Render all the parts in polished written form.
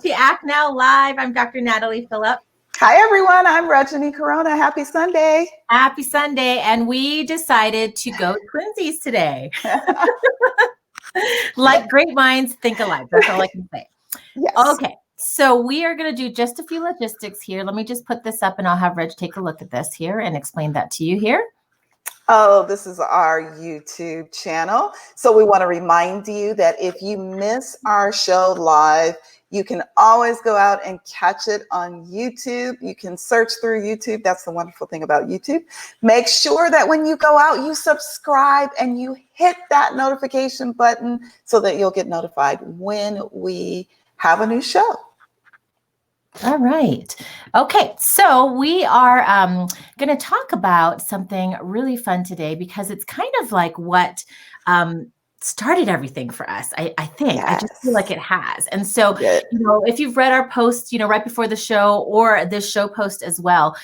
to Act Now Live. I'm Dr. Natalie Phillip. Hi, everyone. I'm Rajani Corona. Happy Sunday. Happy Sunday. And we decided to go twinsies today. Like great minds think alike. That's all I can say. Yes. Okay. So we are going to do just a few logistics here. Let me just put this up and I'll have Reg take a look at this here and explain that to you here. Oh, this is our YouTube channel. So we want to remind you that if you miss our show live, you can always go out and catch it on YouTube. You can search through YouTube. That's the wonderful thing about YouTube. Make sure that when you go out, you subscribe and you hit that notification button so that you'll get notified when we have a new show. All right. Okay. So we are going to talk about something really fun today because it's kind of like what started everything for us. I think. Yes. I just feel like it has. And so, you know, if you've read our post, you know, right before the show or this show post as well,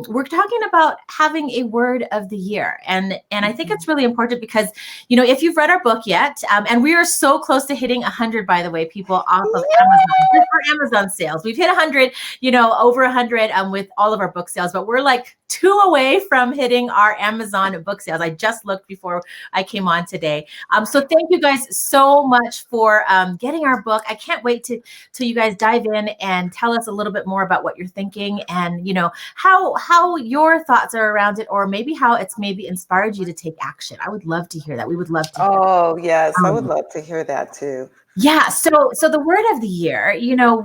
we're talking about having a word of the year. And I think it's really important because, you know, if you've read our book yet, and we are so close to hitting 100, by the way, people off of Amazon, for Amazon sales. We've hit 100, you know, over 100 with all of our book sales, but we're like 2 away from hitting our Amazon book sales. I just looked before I came on today. So thank you guys so much for getting our book. I can't wait till you guys dive in and tell us a little bit more about what you're thinking and, you know, how your thoughts are around it, or maybe how it's maybe inspired you to take action. I would love to hear that. We would love to hear that. Yes, I would love to hear that too. Yeah. So the word of the year, you know,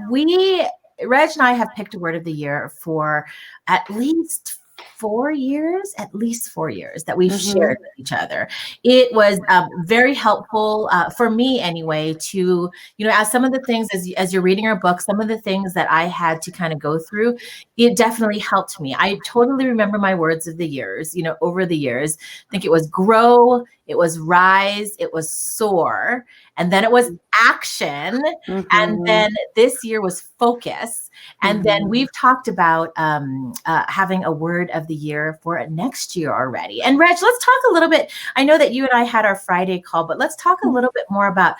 Reg and I have picked a word of the year for at least 4 years that we've shared with each other. It was very helpful for me anyway to, you know, as some of the things, as you're reading our book, some of the things that I had to kind of go through, it definitely helped me. I totally remember my words of the years, you know, over the years. I think it was grow, it was rise, it was soar, and then it was action. And then this year was focus. And then we've talked about having a word of the year for next year already. And Reg, let's talk a little bit. I know that you and I had our Friday call, but let's talk a little bit more about,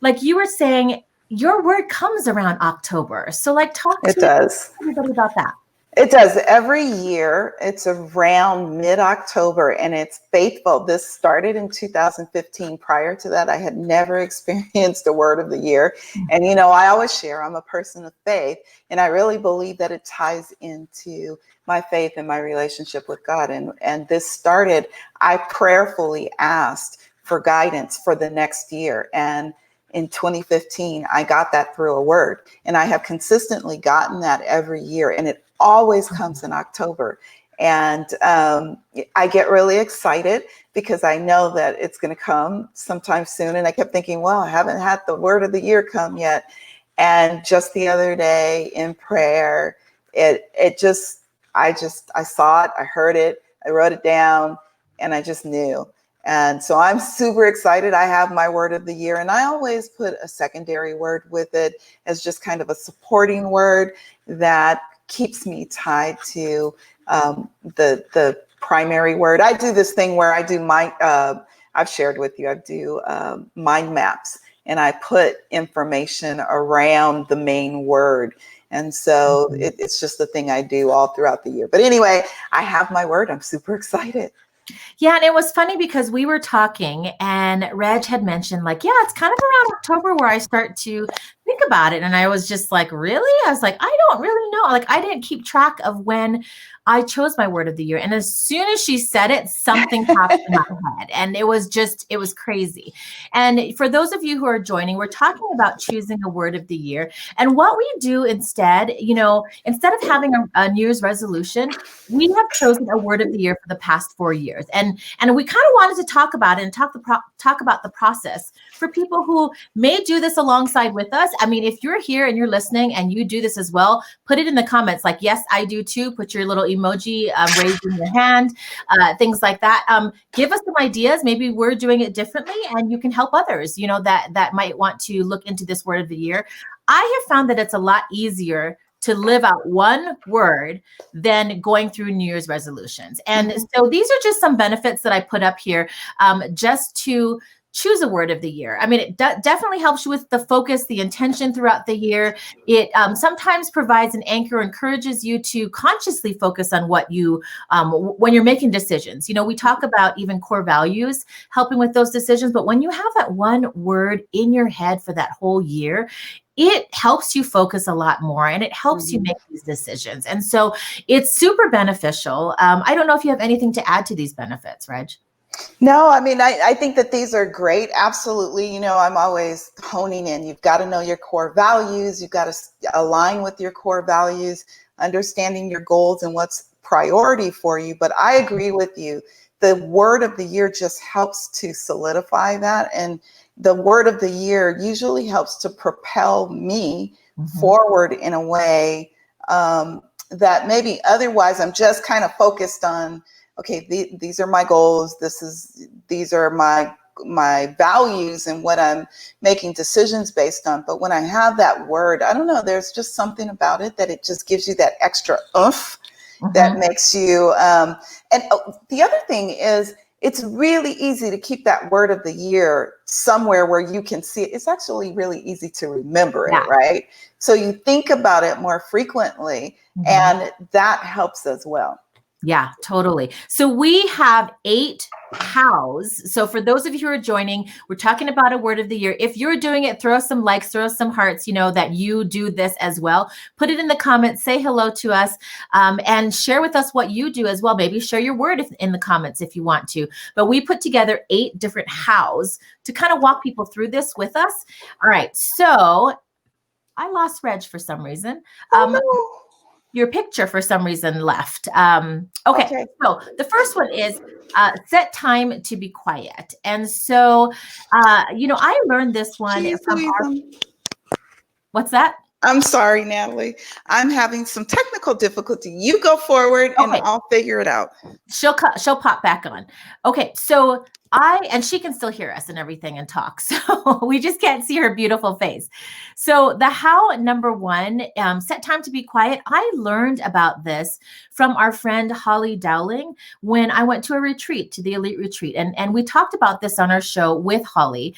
like you were saying, your word comes around October. So like talk to everybody about that. It does. Every year, it's around mid-October, and it's faithful. This started in 2015. Prior to that, I had never experienced a word of the year. And, you know, I always share, I'm a person of faith, and I really believe that it ties into my faith and my relationship with God. And this started, I prayerfully asked for guidance for the next year. And in 2015, I got that through a word, and I have consistently gotten that every year. And it always comes in October. And I get really excited because I know that it's going to come sometime soon. And I kept thinking, well, I haven't had the word of the year come yet. And just the other day in prayer, I saw it, I heard it, I wrote it down, and I just knew. And so I'm super excited. I have my word of the year, and I always put a secondary word with it as just kind of a supporting word that keeps me tied to the primary word. I do this thing where I do I've shared with you, I do mind maps, and I put information around the main word. And so it's just the thing I do all throughout the year. But anyway, I have my word. I'm super excited. Yeah, and it was funny because we were talking and Reg had mentioned like, yeah, it's kind of around October where I start to think about it. And I was just like, really? I was like, I don't really know. Like, I didn't keep track of when I chose my word of the year. And as soon as she said it, something popped in my head. And it was crazy. And for those of you who are joining, we're talking about choosing a word of the year. And what we do instead, you know, instead of having a New Year's resolution, we have chosen a word of the year for the past 4 years. And we kind of wanted to talk about it and talk about the process for people who may do this alongside with us. I mean, if you're here and you're listening and you do this as well, put it in the comments like, yes, I do too. Put your little emoji raising your hand, things like that. Give us some ideas. Maybe we're doing it differently and you can help others, you know, that might want to look into this word of the year. I have found that it's a lot easier to live out one word than going through New Year's resolutions. And so these are just some benefits that I put up here just to choose a word of the year. I mean, it definitely helps you with the focus, the intention throughout the year. It sometimes provides an anchor, encourages you to consciously focus on what you, when you're making decisions. You know, we talk about even core values helping with those decisions, but when you have that one word in your head for that whole year, it helps you focus a lot more, and it helps you make these decisions. And so it's super beneficial. I don't know if you have anything to add to these benefits, Reg. No, I mean, I think that these are great. Absolutely. You know, I'm always honing in. You've got to know your core values. You've got to align with your core values, understanding your goals and what's priority for you. But I agree with you. The word of the year just helps to solidify that. And the word of the year usually helps to propel me forward in a way that maybe otherwise I'm just kind of focused on, okay, these are my goals. These are my values and what I'm making decisions based on. But when I have that word, I don't know, there's just something about it that it just gives you that extra oomph that makes you, and the other thing is, it's really easy to keep that word of the year somewhere where you can see it. It's actually really easy to remember it, right? So you think about it more frequently, and that helps as well. Yeah, totally. So we have 8 hows. So for those of you who are joining, we're talking about a word of the year. If you're doing it, throw some likes, throw some hearts, you know, that you do this as well. Put it in the comments, say hello to us, and share with us what you do as well. Maybe share your word in the comments if you want to. But we put together 8 different hows to kind of walk people through this with us. All right. So I lost Reg for some reason. Your picture for some reason left. Okay. So the first one is set time to be quiet. And so, you know, I learned this one from what's that? I'm sorry, Natalie. I'm having some technical difficulty. You go forward and I'll figure it out. She'll pop back on. Okay. So and she can still hear us and everything and talk. So we just can't see her beautiful face. So the how number 1, set time to be quiet. I learned about this from our friend Holly Dowling when I went to a retreat, to the Elite Retreat. And we talked about this on our show with Holly.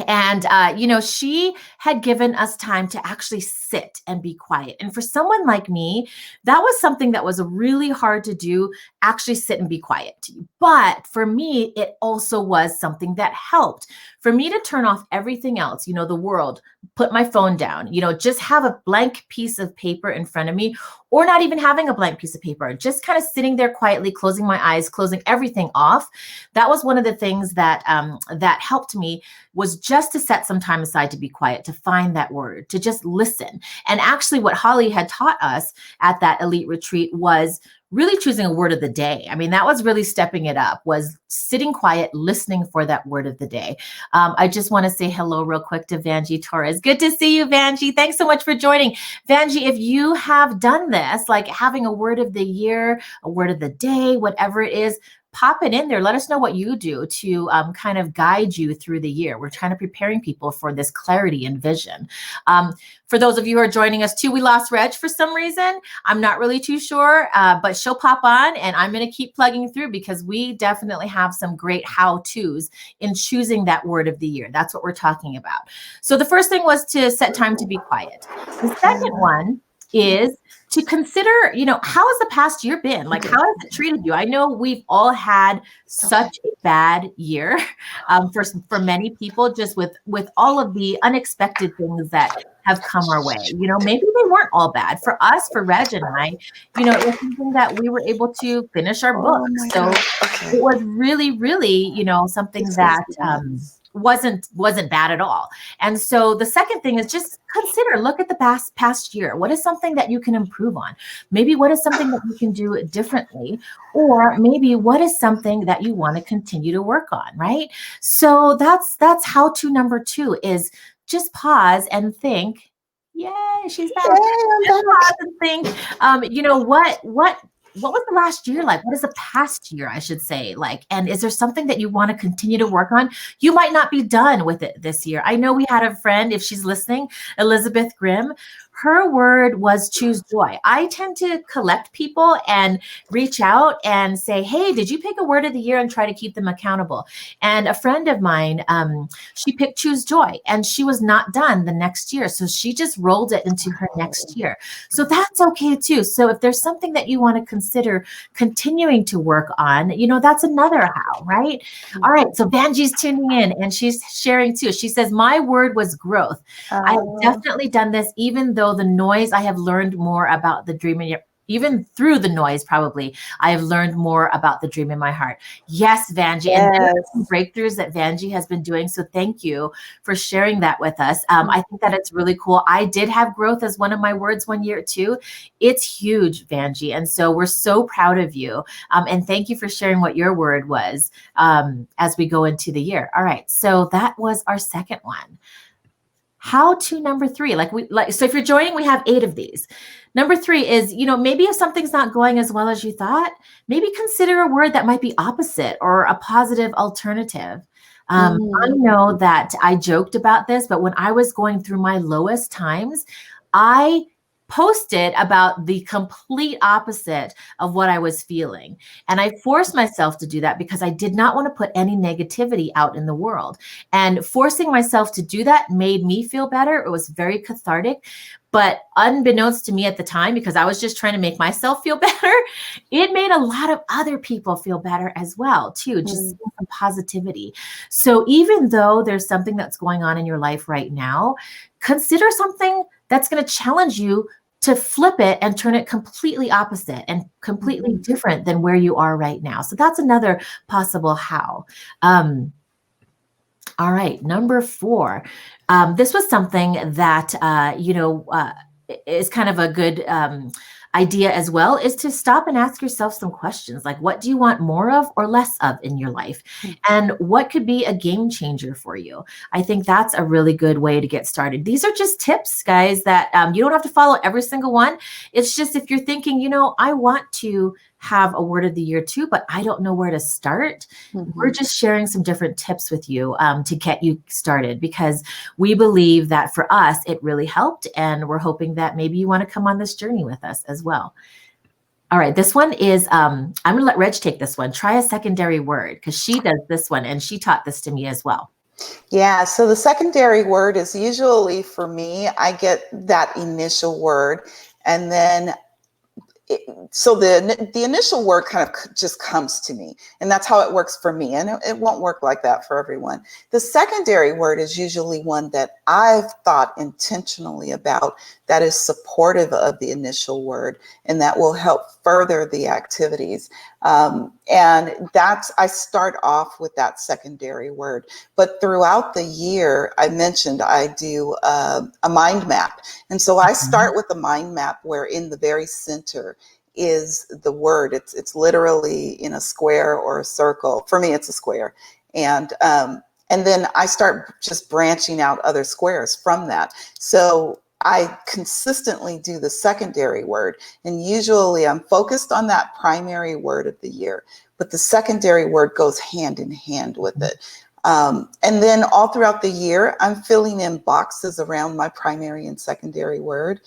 And, you know, she had given us time to actually sit and be quiet. And for someone like me, that was something that was really hard to do, actually sit and be quiet. But for me, it also was something that helped for me to turn off everything else, you know, the world, put my phone down, you know, just have a blank piece of paper in front of me, or not even having a blank piece of paper, just kind of sitting there quietly, closing my eyes, closing everything off. That was one of the things that that helped me, was just to set some time aside to be quiet, to find that word, to just listen. And actually what Holly had taught us at that Elite Retreat was really choosing a word of the day. I mean, that was really stepping it up, was sitting quiet, listening for that word of the day. I just want to say hello real quick to Vanjie Torres. Good to see you, Vanjie. Thanks so much for joining. Vanjie, if you have done this, like having a word of the year, a word of the day, whatever it is, pop it in there. Let us know what you do to kind of guide you through the year. We're trying to preparing people for this clarity and vision. For those of you who are joining us too, we lost Reg for some reason. I'm not really too sure, but she'll pop on and I'm going to keep plugging through because we definitely have some great how-tos in choosing that word of the year. That's what we're talking about. So the first thing was to set time to be quiet. The second one is to consider, you know, how has the past year been? Like, how has it treated you? I know we've all had such a bad year for many people, just with all of the unexpected things that have come our way. You know, maybe they weren't all bad. For us, for Reg and I, you know, it was something that we were able to finish our book. So it was really, really, you know, something that wasn't bad at all. And so the second thing is just consider, look at the past year. What is something that you can improve on? Maybe what is something that you can do differently? Or maybe what is something that you want to continue to work on, right? So that's how to number 2 is just pause and think. Yay, she's back. Just pause and think, you know, what what was the last year like? What is the past year, I should say, like? And is there something that you want to continue to work on? You might not be done with it this year. I know we had a friend, if she's listening, Elizabeth Grimm, her word was choose joy. I tend to collect people and reach out and say, hey, did you pick a word of the year, and try to keep them accountable? And a friend of mine, she picked choose joy, and she was not done the next year. So she just rolled it into her next year. So that's okay too. So if there's something that you want to consider continuing to work on, that's another how, right? All right. So Vanjie's tuning in and she's sharing too. She says, my word was growth. I have definitely done this, even though the noise, I have learned more about the dream even through the noise, probably, I have learned more about the dream in my heart. Yes, Vanjie. Yes. And there are some breakthroughs that Vanjie has been doing. So thank you for sharing that with us. I think that it's really cool. I did have growth as one of my words one year too. It's huge, Vanjie. And so we're so proud of you. And thank you for sharing what your word was as we go into the year. All right. So that was our second one. How to number 3, so if you're joining, we have 8 of these. Number 3 is, maybe if something's not going as well as you thought, maybe consider a word that might be opposite or a positive alternative. I know that I joked about this, but when I was going through my lowest times, I posted about the complete opposite of what I was feeling. And I forced myself to do that because I did not want to put any negativity out in the world. And forcing myself to do that made me feel better. It was very cathartic. But unbeknownst to me at the time, because I was just trying to make myself feel better, it made a lot of other people feel better as well, too, just some positivity. So even though there's something that's going on in your life right now, consider something that's going to challenge you to flip it and turn it completely opposite and completely different than where you are right now. So that's another possible how. All right, number 4. This was something that, is kind of a good idea as well, is to stop and ask yourself some questions like, what do you want more of or less of in your life? And what could be a game changer for you? I think that's a really good way to get started. These are just tips, guys, that you don't have to follow every single one. It's just if you're thinking, I want to have a word of the year too, but I don't know where to start. We're just sharing some different tips with you to get you started, because we believe that for us, it really helped. And we're hoping that maybe you want to come on this journey with us as well. All right, this one is, I'm going to let Reg take this one. Try a secondary word, because she does this one and she taught this to me as well. Yeah, so the secondary word is usually, for me, I get that initial word, and then so the initial word kind of just comes to me, and that's how it works for me. And it won't work like that for everyone. The secondary word is usually one that I've thought intentionally about, that is supportive of the initial word, and that will help further the activities. And I start off with that secondary word. But throughout the year, I mentioned I do a mind map. And so I start with a mind map where in the very center is the word. It's literally in a square or a circle. For me, it's a square. And then I start just branching out other squares from that. So I consistently do the secondary word, and usually I'm focused on that primary word of the year, but the secondary word goes hand in hand with it. And then all throughout the year, I'm filling in boxes around my primary and secondary word.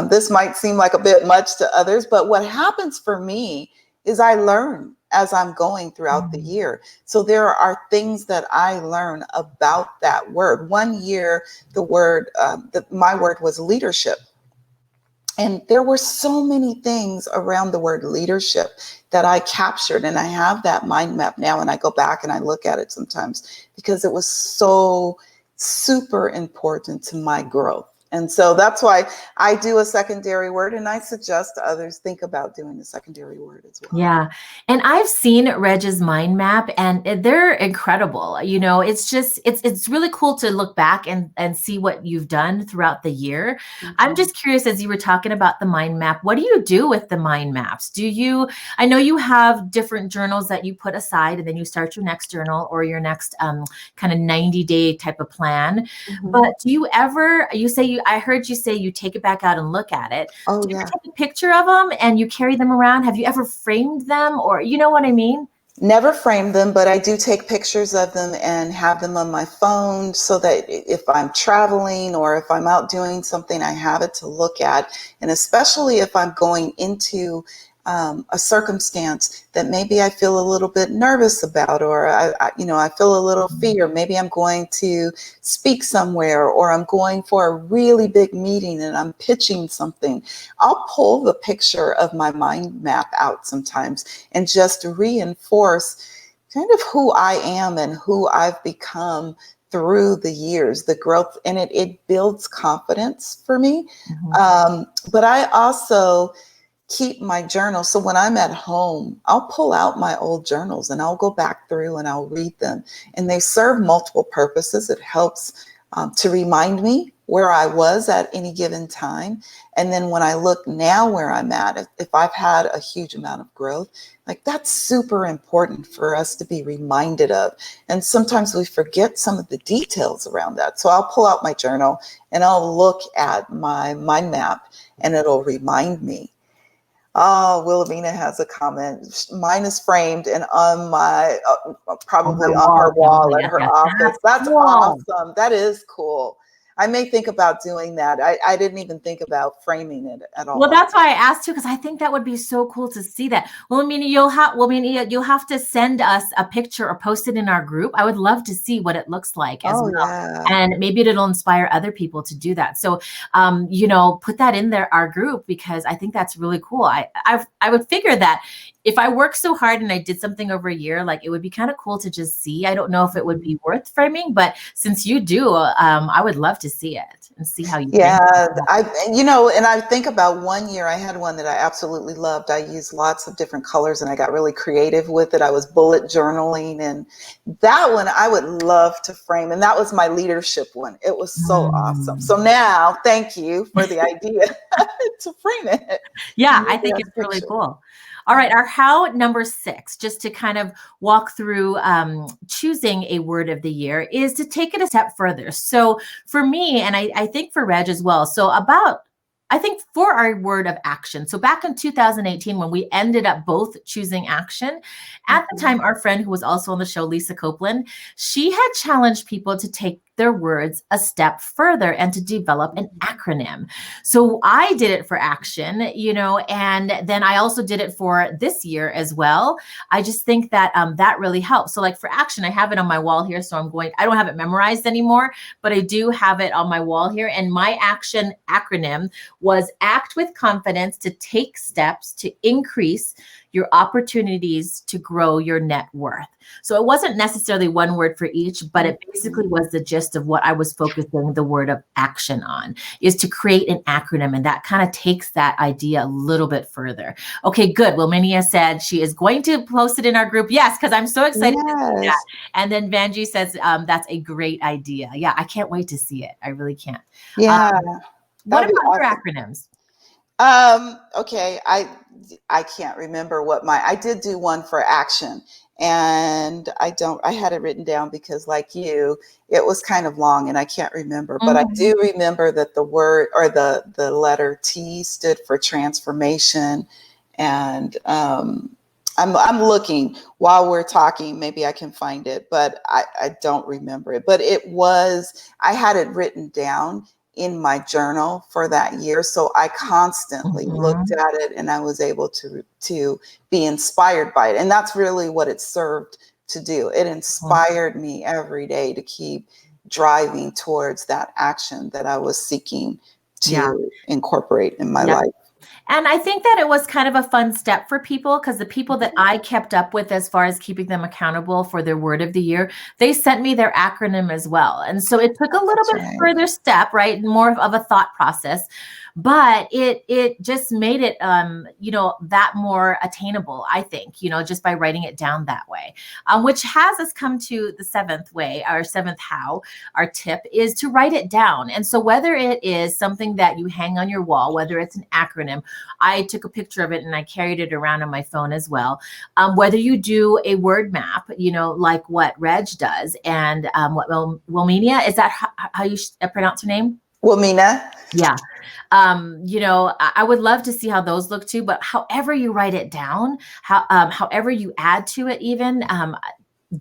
This might seem like a bit much to others, but what happens for me is I learn as I'm going throughout the year. So there are things that I learn about that word. One year, my word was leadership. And there were so many things around the word leadership that I captured, and I have that mind map now, and I go back and I look at it sometimes because it was so super important to my growth. And so that's why I do a secondary word, and I suggest to others think about doing a secondary word as well. Yeah. And I've seen Reg's mind map, and they're incredible. It's just, it's really cool to look back and see what you've done throughout the year. I'm just curious, as you were talking about the mind map, what do you do with the mind maps? I know you have different journals that you put aside, and then you start your next journal or your next kind of 90-day type of plan. But do you ever, you say I heard you say you take it back out and look at it. Oh, Do you yeah. ever take a picture of them and you carry them around? Have you ever framed them, or you know what I mean? Never frame them, but I do take pictures of them and have them on my phone so that if I'm traveling or if I'm out doing something, I have it to look at. And especially if I'm going into a circumstance that maybe I feel a little bit nervous about, or I feel a little fear. Maybe I'm going to speak somewhere, or I'm going for a really big meeting and I'm pitching something. I'll pull the picture of my mind map out sometimes and just reinforce kind of who I am and who I've become through the years, the growth, and it builds confidence for me. But I also keep my journal. So when I'm at home, I'll pull out my old journals and I'll go back through and I'll read them. And they serve multiple purposes. It helps to remind me where I was at any given time. And then when I look now where I'm at, if I've had a huge amount of growth, like that's super important for us to be reminded of. And sometimes we forget some of the details around that. So I'll pull out my journal and I'll look at my mind map and it'll remind me. Oh, Wilhelmina has a comment. Mine is framed and on my, probably on her wall at her office. That's cool. awesome. That is cool. I may think about doing that. I didn't even think about framing it at all. Well, that's why I asked you, because I think that would be so cool to see that. Well, I mean, you'll have to send us a picture or post it in our group. I would love to see what it looks like as well. Yeah. And maybe it'll inspire other people to do that. So, put that in there, our group, because I think that's really cool. I would figure that if I worked so hard and I did something over a year, like it would be kind of cool to just see. I don't know if it would be worth framing, but since you do, I would love to see it and see how you. Yeah, and I think about one year I had one that I absolutely loved. I used lots of different colors and I got really creative with it. I was bullet journaling, and that one I would love to frame. And that was my leadership one. It was so awesome. So now, thank you for the idea to frame it. Yeah, I think it's really cool. All right, our how number 6, just to kind of walk through choosing a word of the year, is to take it a step further. So for me, and I think for Reg as well, I think for our word of action. So back in 2018, when we ended up both choosing action, at the time, our friend who was also on the show, Lisa Copeland, she had challenged people to take their words a step further and to develop an acronym. So I did it for action, and then I also did it for this year as well. I just think that that really helps. So like for action, I have it on my wall here. So I don't have it memorized anymore, but I do have it on my wall here. And my action acronym was act with confidence to take steps to increase your opportunities to grow your net worth. So it wasn't necessarily one word for each, but it basically was the gist of what I was focusing the word of action on, is to create an acronym. And that kind of takes that idea a little bit further. Okay, good. Wilhelmina said she is going to post it in our group. Yes, because I'm so excited to see that. And then Vanjie says that's a great idea. Yeah, I can't wait to see it. I really can't. Yeah. What about your acronyms? Okay, I can't remember I did do one for action, and I had it written down because like you, it was kind of long and I can't remember, but I do remember that the word or the letter T stood for transformation. And I'm looking while we're talking, maybe I can find it, but I don't remember it. But I had it written down in my journal for that year. So I constantly looked at it and I was able to be inspired by it. And that's really what it served to do. It inspired me every day to keep driving towards that action that I was seeking to incorporate in my life. And I think that it was kind of a fun step for people, because the people that I kept up with as far as keeping them accountable for their word of the year, they sent me their acronym as well. And so it took a little bit further step, right? More of a thought process, but it just made it, that more attainable, I think, just by writing it down that way, which has us come to the 7th way, our 7th how, our tip is to write it down. And so whether it is something that you hang on your wall, whether it's an acronym, I took a picture of it and I carried it around on my phone as well. Whether you do a word map, like what Reg does, and what Wilhelmina, is that how you pronounce her name? Wamina. Yeah. I would love to see how those look too, but however you write it down, however you add to it, even,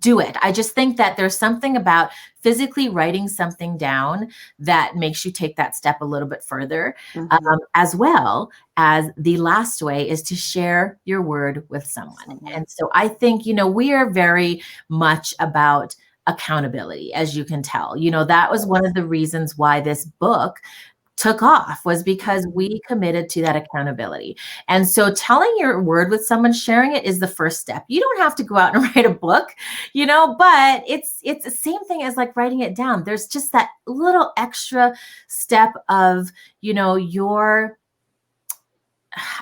do it. I just think that there's something about physically writing something down that makes you take that step a little bit further, as well as the last way is to share your word with someone. And so I think, we are very much about accountability, as you can tell. That was one of the reasons why this book took off, was because we committed to that accountability. And so telling your word with someone, sharing it, is the first step. You don't have to go out and write a book, but it's the same thing as like writing it down. There's just that little extra step of, your,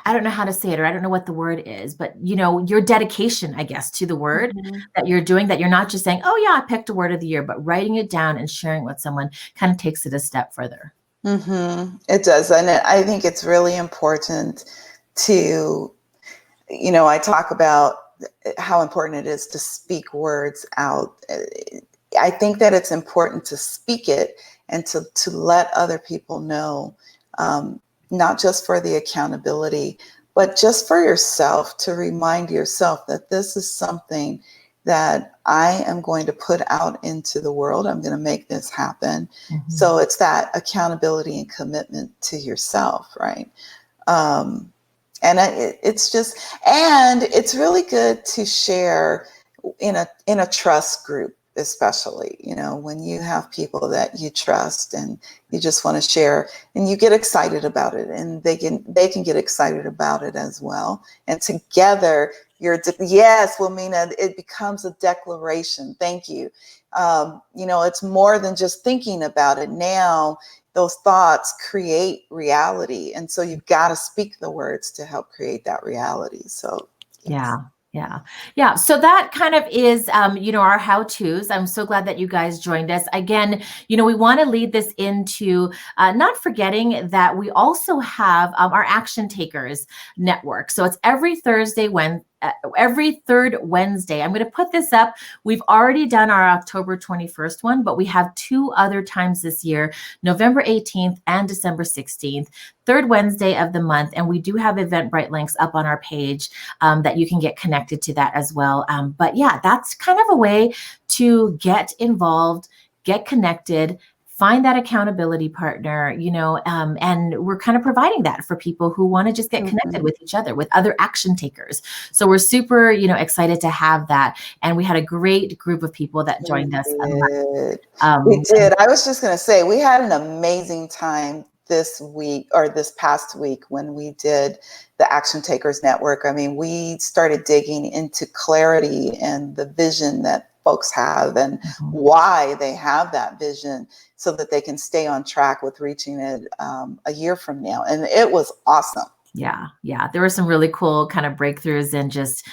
I don't know how to say it, or I don't know what the word is, but your dedication, I guess, to the word that you're doing, that you're not just saying, oh yeah, I picked a word of the year, but writing it down and sharing with someone kind of takes it a step further. It does. And I think it's really important to, I talk about how important it is to speak words out. I think that it's important to speak it and to let other people know, not just for the accountability, but just for yourself, to remind yourself that this is something that I am going to put out into the world. I'm going to make this happen. So it's that accountability and commitment to yourself, right? And it's really good to share in a trust group, especially, when you have people that you trust and you just want to share, and you get excited about it, and they can get excited about it as well. And together, yes, Wilmina, it becomes a declaration. Thank you. It's more than just thinking about it. Now, those thoughts create reality. And so you've got to speak the words to help create that reality. So, yes. Yeah. So that kind of is, our how-tos. I'm so glad that you guys joined us. Again, we want to lead this into not forgetting that we also have our Action Takers network. So it's every third Wednesday. I'm going to put this up. We've already done our October 21st one, but we have 2 other times this year, November 18th and December 16th, third Wednesday of the month. And we do have Eventbrite links up on our page that you can get connected to that as well. But yeah, that's kind of a way to get involved, get connected, find that accountability partner, and we're kind of providing that for people who want to just get connected with each other, with other action takers. So we're super, excited to have that. And we had a great group of people that joined us. We did. I was just going to say, we had an amazing time this past week when we did the Action Takers Network. I mean, we started digging into clarity and the vision that folks have and why they have that vision, so that they can stay on track with reaching it a year from now. And it was awesome. Yeah. There were some really cool kind of breakthroughs and just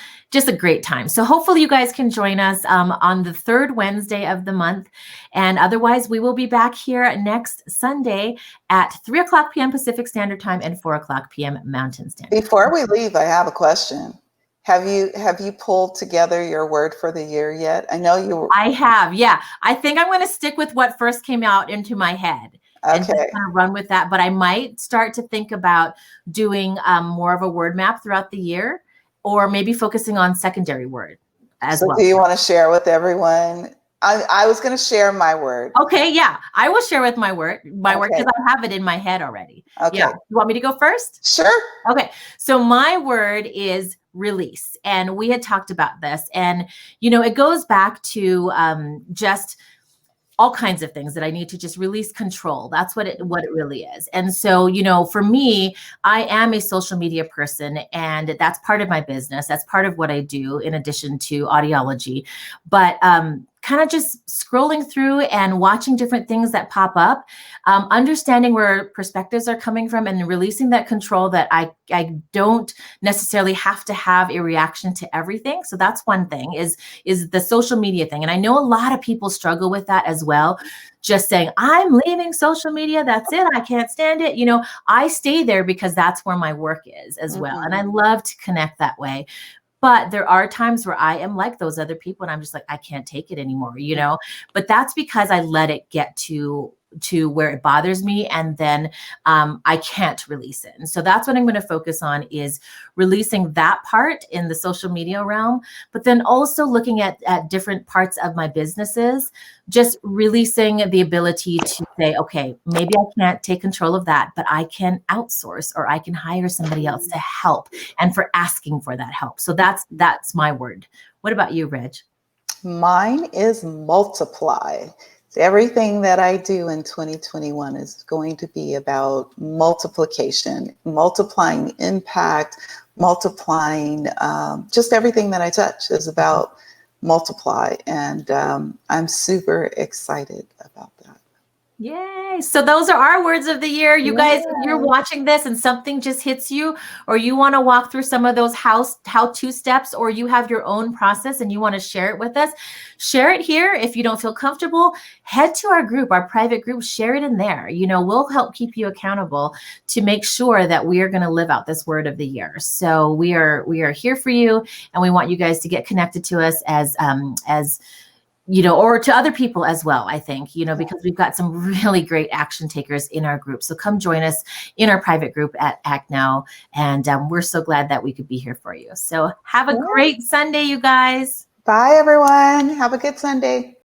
a great time. So hopefully you guys can join us on the third Wednesday of the month. And otherwise, we will be back here next Sunday at 3:00 p.m. Pacific Standard Time and 4:00 p.m. Mountain Standard Time. Before we leave, I have a question. Have you pulled together your word for the year yet? I know you. I have. Yeah. I think I'm going to stick with what first came out into my head. Okay. And just kind of run with that. But I might start to think about doing more of a word map throughout the year, or maybe focusing on secondary word as well. Do you want to share with everyone? I was going to share my word. Okay. Yeah. I will share with my word because I have it in my head already. Okay. Yeah. You want me to go first? Sure. Okay. So my word is release. And we had talked about this, and, it goes back to just all kinds of things that I need to just release control. That's what it really is. And so, for me, I am a social media person, and that's part of my business. That's part of what I do in addition to audiology. But kind of just scrolling through and watching different things that pop up, understanding where perspectives are coming from, and releasing that control that I don't necessarily have to have a reaction to everything. So that's one thing is the social media thing. And I know a lot of people struggle with that as well. Just saying, I'm leaving social media. That's it. I can't stand it. I stay there because that's where my work is as well. And I love to connect that way. But there are times where I am like those other people, and I'm just like, I can't take it anymore, But that's because I let it get to to where it bothers me, and then I can't release it. And so that's what I'm going to focus on, is releasing that part in the social media realm, but then also looking at different parts of my businesses, just releasing the ability to say, okay, maybe I can't take control of that, but I can outsource, or I can hire somebody else to help, and for asking for that help. So that's my word. What about you, Reg? Mine is multiply. Everything that I do in 2021 is going to be about multiplication, multiplying impact, multiplying just everything that I touch is about multiply. And I'm super excited about that. Yay. So those are our words of the year. You guys, if you're Yes. watching this and something just hits you, or you want to walk through some of those how-to steps, or you have your own process and you want to share it with us, share it here. If you don't feel comfortable, head to our group, our private group, share it in there. We'll help keep you accountable to make sure that we are going to live out this word of the year. So we are here for you, and we want you guys to get connected to us as or to other people as well, I think, because we've got some really great action takers in our group. So come join us in our private group at Act Now. And we're so glad that we could be here for you. So have a great Sunday, you guys. Bye, everyone. Have a good Sunday.